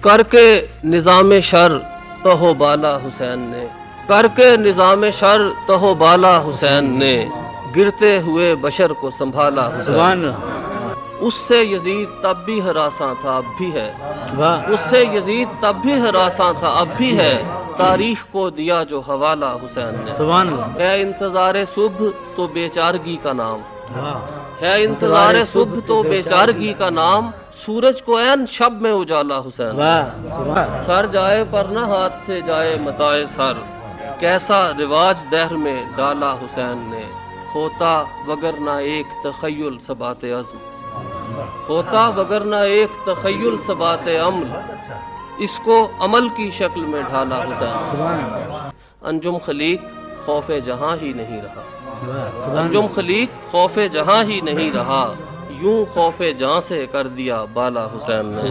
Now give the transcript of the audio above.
करके निज़ाम शर तहो बाला हुसैन ने, करके निज़ाम शर तहो बाला हुसैन ने, गिरते हुए बशर को संभाला हुसैन। उससे यजीद तब भी हरासा था, अब भी है। उससे यजीद तब भी हरासा था, अब भी है। तारीख को दिया जो हवाला हुसैन ने। है इंतज़ार सुबह तो बेचारगी का नाम, है इंतज़ार सुबह तो बेचारगी का नाम। सूरज को ऐन शब में उजाला हुसैन। सर जाए पर न हाथ से जाए मताए सर, कैसा रिवाज दहर में डाला हुसैन ने। होता वगरना एक तखय्युल सबाते अज़्म, होता वगरना एक तखय्युल सबाते अम्ल, इसको अमल की शक्ल में ढाला हुसैन। अंजुम खलीक खौफे जहां ही नहीं रहा, अंजुम खलीक खौफे जहां ही नहीं रहा, यूं खौफे जहां से कर दिया बाला हुसैन ने।